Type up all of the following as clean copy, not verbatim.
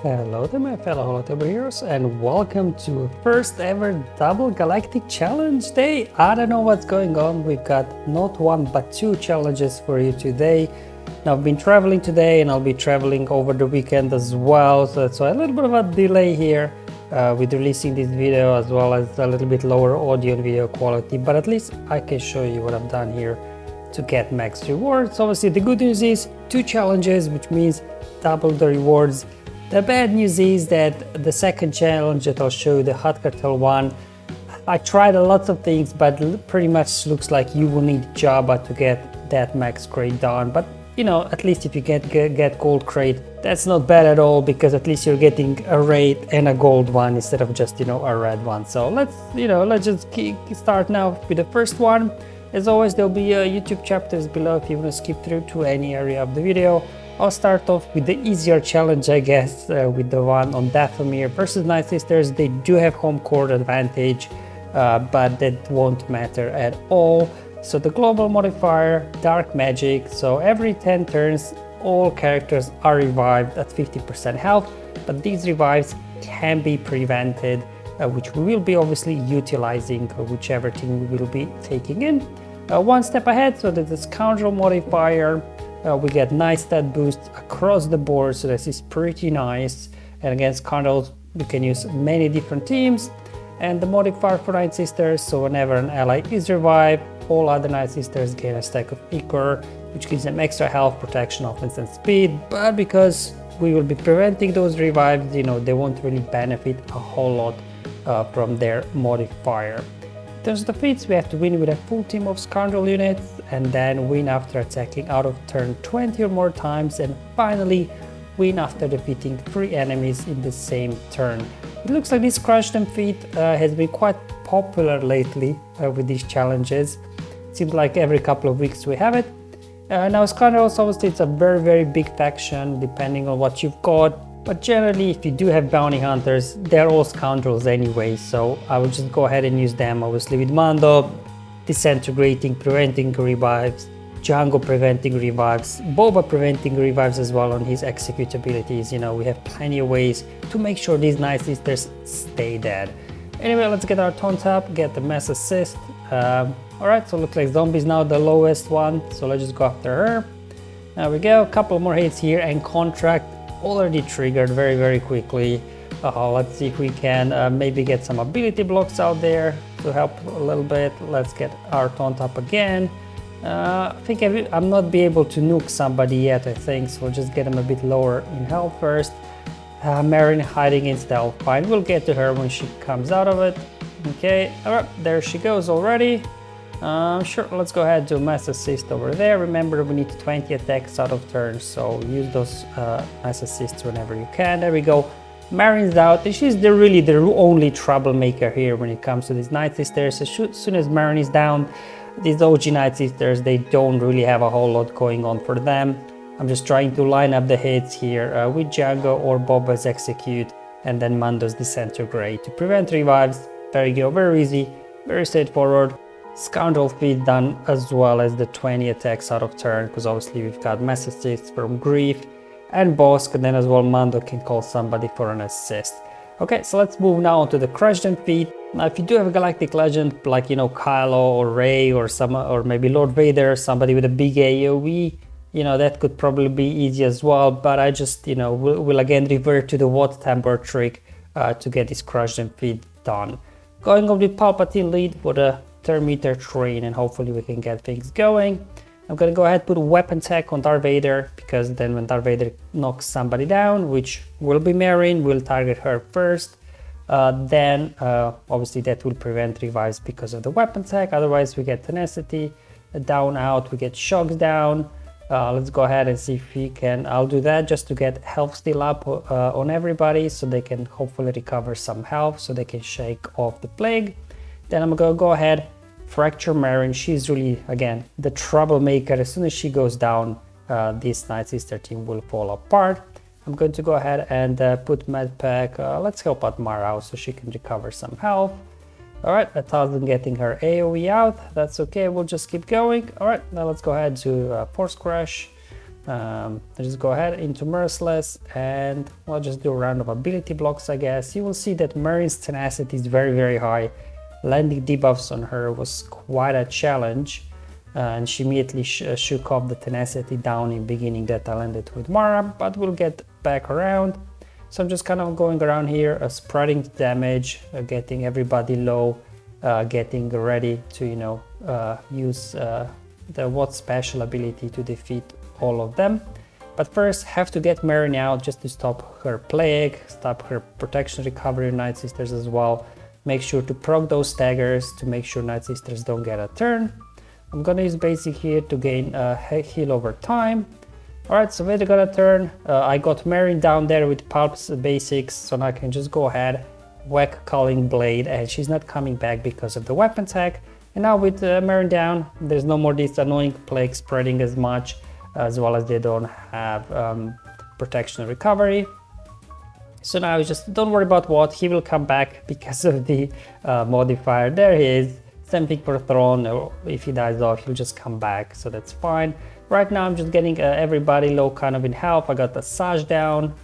Hello there my fellow Holotuber heroes and welcome to a first ever double galactic challenge day. I don't know what's going on, we've got not one but two challenges for you today. Now I've been traveling today and I'll be traveling over the weekend as well, so a little bit of a delay here with releasing this video, as well as a little bit lower audio and video quality, but at least I can show you what I've done here to get max rewards. Obviously the good news is two challenges, which means double the rewards. The bad news is that the second challenge that I'll show you, the Hutt Cartel one, I tried a lot of things, but pretty much looks like you will need Jabba to get that max crate done. But you know, at least if you get gold crate, that's not bad at all, because at least you're getting a red and a gold one instead of just, you know, a red one. So let's just start now with the first one. As always, there'll be YouTube chapters below if you want to skip through to any area of the video. I'll start off with the easier challenge, I guess, with the one on Dathomir versus Nightsisters. They do have home court advantage, but that won't matter at all. So the global modifier, dark magic, so every 10 turns all characters are revived at 50% health, but these revives can be prevented, which we will be obviously utilizing whichever team we will be taking in. One step ahead, so that the Scoundrel modifier, we get nice stat boosts across the board, so this is pretty nice. And against Scoundrels we can use many different teams. And the modifier for Nightsisters, so whenever an ally is revived, all other Nightsisters gain a stack of Ichor, which gives them extra health, protection, offense and speed. But because we will be preventing those revives, you know, they won't really benefit a whole lot from their modifier. In terms of the feats, we have to win with a full team of Scoundrel units, and then win after attacking out of turn 20 or more times, and finally win after defeating 3 enemies in the same turn. It looks like this Crush Them feat has been quite popular lately with these challenges. It seems like every couple of weeks we have it. Now Scoundrels, obviously it's a very big faction depending on what you've got. But generally, if you do have bounty hunters, they're all Scoundrels anyway, so I would just go ahead and use them, obviously with Mando, disintegrating, preventing revives, Django preventing revives, Boba preventing revives as well on his execute abilities. You know, we have plenty of ways to make sure these Nightsisters stay dead. Anyway, let's get our taunt up, get the mass assist. Alright, so looks like Zombie's now the lowest one, so let's just go after her. There we go, a couple more hits here, and Contract already triggered very quickly. Let's see if we can maybe get some ability blocks out there to help a little bit. Let's get our taunt up again. I think I'm not be able to nuke somebody yet, I think, so we'll just get him a bit lower in health first. Marin hiding in stealth, fine, we'll get to her when she comes out of it. Okay, alright, there she goes already. Sure, let's go ahead and do mass assist over there. Remember, we need 20 attacks out of turn, so use those mass assists whenever you can. There we go. Marin's out, and she's really the only troublemaker here when it comes to these Nightsisters. As soon as Marin is down, these OG Nightsisters, they don't really have a whole lot going on for them. I'm just trying to line up the hits here with Django or Boba's execute, and then Mando's disintegrate to prevent revives. There you go, very easy, very straightforward. Scoundrel feat done, as well as the 20 attacks out of turn, because obviously we've got mass assists from Grief and Bossk, and then as well Mando can call somebody for an assist. Okay, so let's move now on to the Crush Them feat. Now if you do have a Galactic Legend like, you know, Kylo or Rey or maybe Lord Vader, somebody with a big AoE, you know, that could probably be easy as well, but I just, you know, will again revert to the Watt Temper trick to get this Crush Them feat done. Going on with Palpatine lead for the Thermometer train, and hopefully we can get things going. I'm gonna go ahead and put a weapon tech on Darth Vader, because then when Darth Vader knocks somebody down, which will be Marin, we'll target her first. Then obviously that will prevent revives because of the weapon tech. Otherwise we get tenacity down, out, we get shocks down. Let's go ahead and see if we can, I'll do that just to get health still up on everybody, so they can hopefully recover some health, so they can shake off the plague. Then I'm gonna go ahead, fracture Marin. She's really, again, the troublemaker. As soon as she goes down, this Nightsister team will fall apart. I'm going to go ahead and put Medpack. Let's help out Mara so she can recover some health. Alright, 1000 getting her AoE out. That's okay, we'll just keep going. Alright, now let's go ahead to Force Crush. Just go ahead into Merciless and we'll just do a round of ability blocks, I guess. You will see that Marin's tenacity is very high. Landing debuffs on her was quite a challenge, and she immediately shook off the tenacity down in beginning that I landed with Mara, but we'll get back around. So I'm just kind of going around here, spreading the damage, getting everybody low, getting ready to, you know, use the Watt special ability to defeat all of them. But first have to get Marin out just to stop her plague, stop her protection recovery Nightsisters as well. Make sure to proc those staggers to make sure Nightsisters don't get a turn. I'm gonna use basic here to gain a heal over time. Alright, so with got a turn, I got Marin down there with Pulp's basics, so now I can just go ahead, whack Culling Blade, and she's not coming back because of the weapon tech. And now with Marin down, there's no more this annoying plague spreading as much, as well as they don't have protection recovery. So now just don't worry about what, he will come back because of the modifier. There he is. Same thing for Throne, or if he dies off, he'll just come back, so that's fine. Right now I'm just getting everybody low kind of in health. I got the Saj down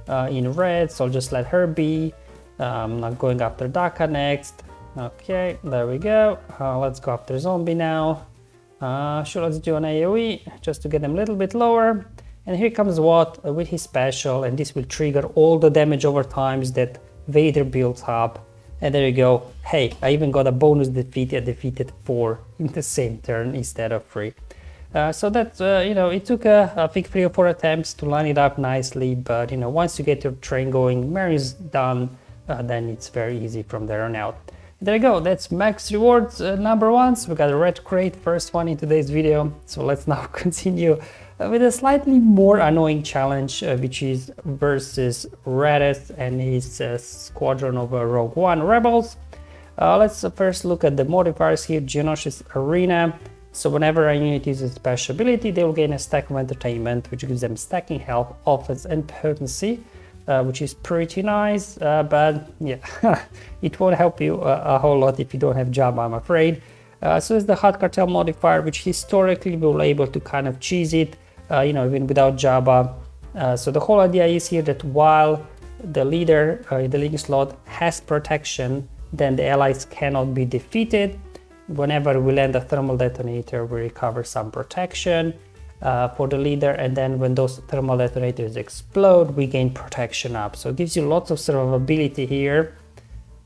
in red, so I'll just let her be. I'm not going after Daka next. Okay, there we go. Let's go after Zombie now. Sure, let's do an AoE just to get them a little bit lower. And here comes Watt with his special, and this will trigger all the damage over times that Vader builds up. And there you go. Hey, I even got a bonus defeat. I defeated 4 in the same turn instead of 3. So that, you know, it took I think 3 or 4 attempts to line it up nicely. But, you know, once you get your train going, Mary's done, then it's very easy from there on out. There you go, that's max rewards number 1. So we got a red crate, first one in today's video. So let's now continue with a slightly more annoying challenge, which is versus Raditz and his squadron of Rogue One rebels. Let's first look at the modifiers here. Geonosis Arena. So whenever a unit uses special ability, they will gain a stack of entertainment, which gives them stacking health, offense, and potency. Which is pretty nice, but yeah, it won't help you a whole lot if you don't have Jabba, I'm afraid. So it's the Hutt Cartel modifier, which historically we were able to kind of cheese it, you know, even without Jabba. So the whole idea is here that while the leader in the leading slot has protection, then the allies cannot be defeated. Whenever we land a thermal detonator, we recover some protection for the leader, and then when those thermal detonators explode, we gain protection up. So it gives you lots of survivability here,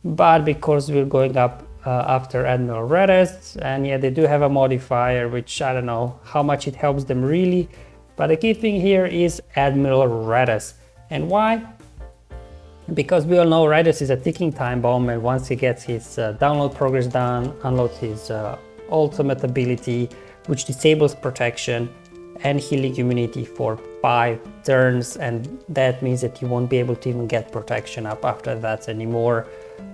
but because we're going up after Admiral Raditz, and yeah, they do have a modifier, which I don't know how much it helps them really, but the key thing here is Admiral Raditz. And why? Because we all know Raditz is a ticking time bomb, and once he gets his download progress done, unloads his ultimate ability, which disables protection and healing immunity for 5 turns, and that means that you won't be able to even get protection up after that anymore.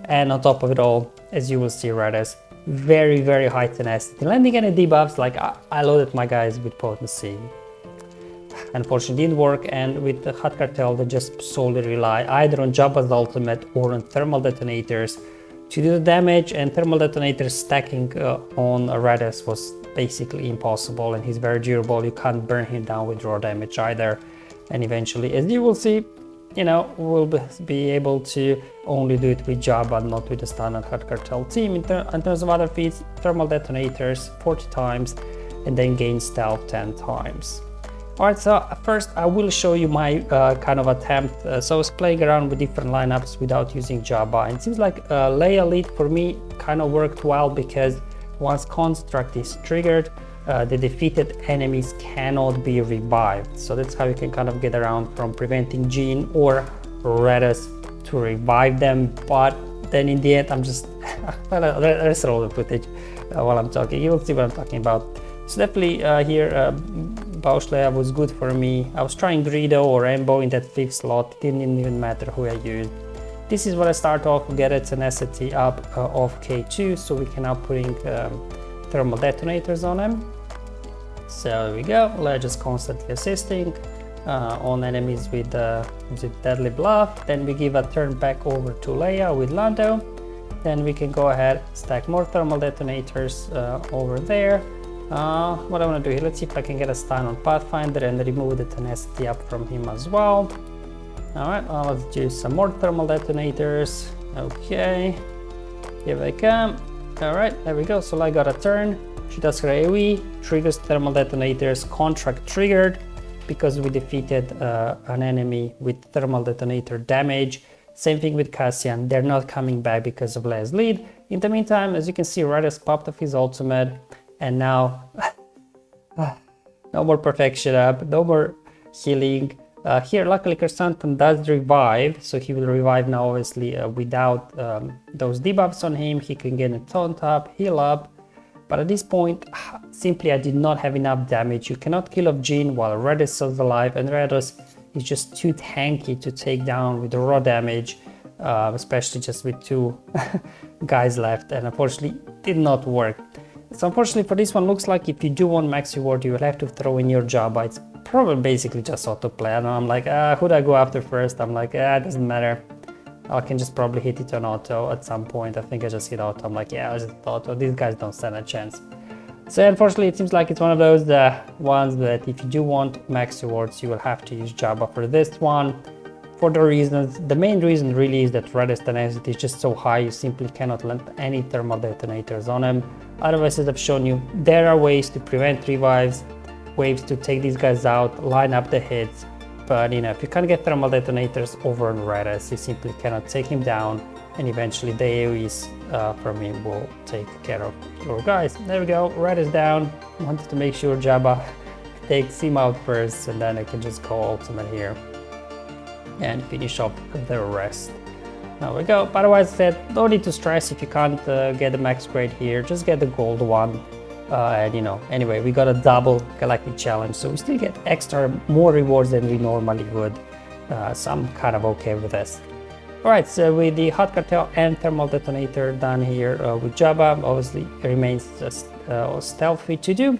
And on top of it all, as you will see, Raditz, very high tenacity. Landing any debuffs, like I loaded my guys with potency. Unfortunately didn't work, and with the Hutt Cartel they just solely rely either on Jabba's ultimate or on thermal detonators to do the damage, and thermal detonators stacking on Raditz was basically impossible, and he's very durable. You can't burn him down with raw damage either, and eventually, as you will see, you know, we'll be able to only do it with Jabba, not with the standard Hutt Cartel team. In terms of other feats, thermal detonators 40 times, and then gain stealth 10 times. Alright, so first I will show you my kind of attempt. So I was playing around with different lineups without using Jabba, and it seems like Leia lead for me kind of worked well, because once construct is triggered, the defeated enemies cannot be revived. So that's how you can kind of get around from preventing Jean or Raditz to revive them. But then in the end, I'm just let's roll the footage while I'm talking. You'll see what I'm talking about. So definitely here Bossk Leia was good for me. I was trying Greedo or Embo in that 5th slot. It didn't even matter who I used. This is what I start off to get a tenacity up of K2, so we can now putting thermal detonators on him. So there we go. Leia just constantly assisting on enemies with deadly bluff. Then we give a turn back over to Leia with Lando. Then we can go ahead, stack more thermal detonators over there. What I want to do here, let's see if I can get a stun on Pathfinder and remove the tenacity up from him as well. Alright, let's do some more thermal detonators. Okay, here they come. Alright, there we go. So I got a turn. She does her AoE, triggers thermal detonators, contract triggered because we defeated an enemy with thermal detonator damage. Same thing with Cassian, they're not coming back because of Leia's lead. In the meantime, as you can see, Red has popped off his ultimate, and now no more perfection up, no more healing. Here, luckily, Chrysanthemum does revive, so he will revive now, obviously, without those debuffs on him. He can get a taunt up, heal up, but at this point, simply I did not have enough damage. You cannot kill off Jean while Red is still alive, and Red is just too tanky to take down with the raw damage, especially just with 2 guys left, and unfortunately, did not work. So unfortunately for this one, looks like if you do want max reward, you will have to throw in your Jabba. It's probably basically just autoplay. And I'm like, who do I go after first? I'm like, it doesn't matter. I can just probably hit it on auto at some point. I think I just hit auto. I'm like, yeah, I just hit auto. These guys don't stand a chance. So unfortunately, it seems like it's one of those ones that if you do want max rewards, you will have to use Jabba for this one. For the main reason really is that Red's tenacity is just so high, you simply cannot land any thermal detonators on him. Otherwise, as I've shown you, there are ways to prevent revives, ways to take these guys out, line up the hits, but if you can't get thermal detonators over on Redis, you simply cannot take him down, and eventually the AoEs from him will take care of your guys. There we go, Redis down. Wanted to make sure Jabba takes him out first, and then I can just go ultimate here and finish off the rest. There we go. But otherwise, no need to stress if you can't get the max grade here. Just get the gold one. And anyway, we got a double Galactic challenge, so we still get more rewards than we normally would. So I'm kind of okay with this. Alright, so with the Hutt Cartel and Thermal Detonator done here with Jabba, obviously it remains just stealthy to do.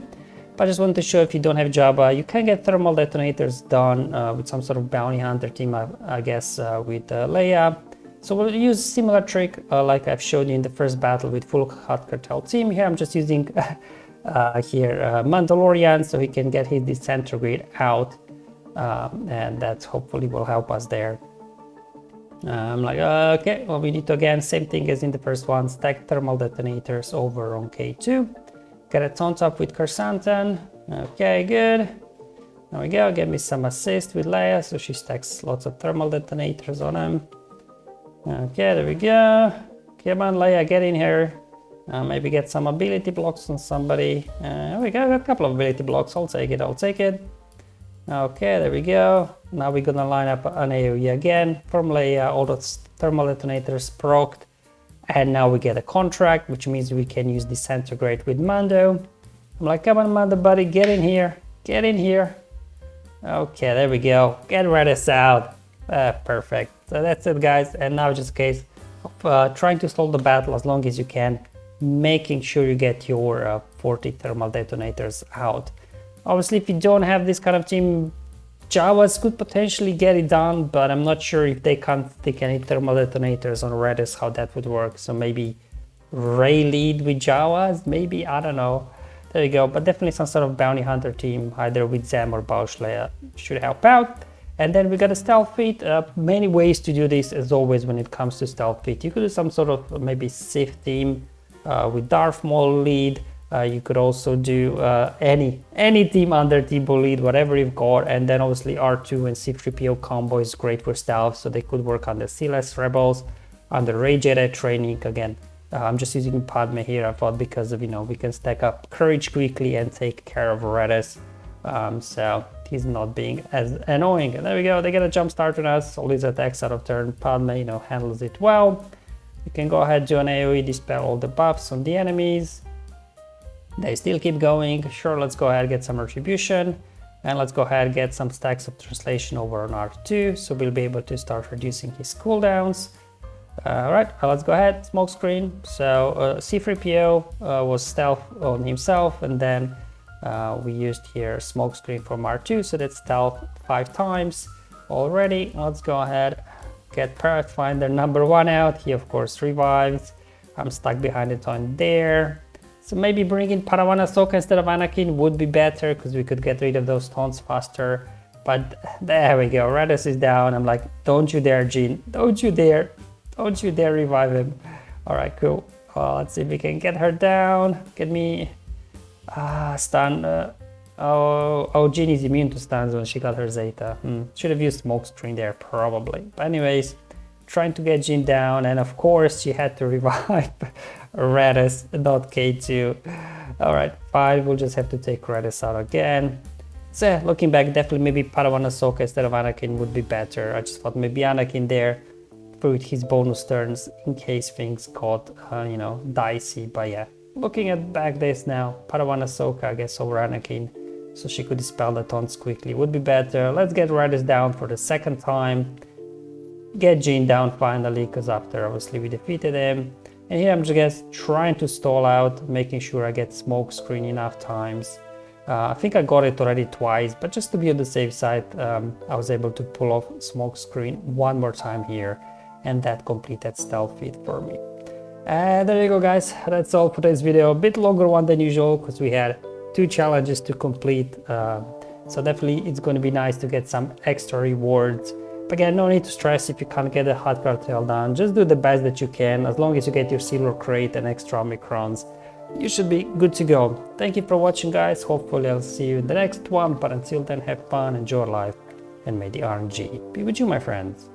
But I just wanted to show if you don't have Jabba, you can get Thermal Detonators done with some sort of bounty hunter team, I guess, with Leia. So we'll use a similar trick like I've showed you in the first battle with full Hutt Cartel team. Here I'm just using Mandalorian so he can get his disintegrate out, and that hopefully will help us there. I'm like, okay, well, we need to, again, same thing as in the first one, stack thermal detonators over on K2. Get a taunt up with Chrysanthemum. Okay, good. There we go, get me some assist with Leia, so she stacks lots of thermal detonators on him. Okay, there we go. Come on, Leia, get in here. Maybe get some ability blocks on somebody. There we go, got a couple of ability blocks. I'll take it, I'll take it. Okay, there we go. Now we're gonna line up an AoE again from Leia. All those thermal detonators procced. And now we get a contract, which means we can use Disintegrate with Mando. I'm like, come on, Mando, buddy, get in here. Get in here. Okay, there we go. Get Redis out. Perfect. So that's it, guys. And now just a case of trying to stall the battle as long as you can, making sure you get your 40 thermal detonators out. Obviously, if you don't have this kind of team, Jawas could potentially get it done, but I'm not sure if they can't stick any thermal detonators on Redis, how that would work. So maybe Ray lead with Jawas, maybe, I don't know. There you go, but definitely some sort of bounty hunter team, either with Zem or Bausch Leia, should help out. And then we got a stealth feat. Many ways to do this, as always, when it comes to stealth feat. You could do some sort of maybe Sith team with Darth Maul lead. You could also do any team under T-Bow lead, whatever you've got. And then obviously R2 and C-3PO combo is great for stealth, so they could work on the C-less rebels, under Rey Jedi training. Again, I'm just using Padme here, I thought, because of, we can stack up courage quickly and take care of Redis. So he's not being as annoying. And there we go, they get a jump start on us. All these attacks out of turn, Padme, handles it well. You can go ahead, do an AoE, dispel all the buffs on the enemies. They still keep going. Sure, let's go ahead and get some retribution, and let's go ahead and get some stacks of translation over on R2, so we'll be able to start reducing his cooldowns. Alright, let's go ahead, smoke screen. So C-3PO was stealth on himself, and then we used here smoke screen from R2, so that's stealth 5 times already. Let's go ahead, get Pathfinder number 1 out. He of course revives. I'm stuck behind it on there. So maybe bringing Padawan Ahsoka instead of Anakin would be better because we could get rid of those taunts faster. But there we go, Radis is down. I'm like, don't you dare, Jean. Don't you dare. Don't you dare revive him. All right, cool. Let's see if we can get her down. Get me... stun. Jean is immune to stuns when she got her Zeta. Should have used smokescreen there, probably. But anyways, trying to get Jean down. And of course, she had to revive Radis, not K2. All right, fine. We'll just have to take Radis out again. So yeah, looking back, definitely maybe Padawan Ahsoka instead of Anakin would be better. I just thought maybe Anakin there for his bonus turns in case things got, you know, dicey. But yeah, looking at back this now, Padawan Ahsoka, I guess, over Anakin, so she could dispel the taunts quickly would be better. Let's get Radis down for the second time. Get Jean down finally, because after obviously we defeated him. And here I'm just trying to stall out, making sure I get smokescreen enough times. I think I got it already twice, but just to be on the safe side, I was able to pull off smokescreen one more time here, and that completed stealth feat for me. And there you go, guys. That's all for this video. A bit longer one than usual because we had 2 challenges to complete. So definitely it's going to be nice to get some extra rewards. But again, no need to stress if you can't get the Hutt Cartel done. Just do the best that you can. As long as you get your silver crate and extra Omicrons, you should be good to go. Thank you for watching, guys. Hopefully I'll see you in the next one. But until then, have fun, enjoy life, and may the RNG be with you, my friends.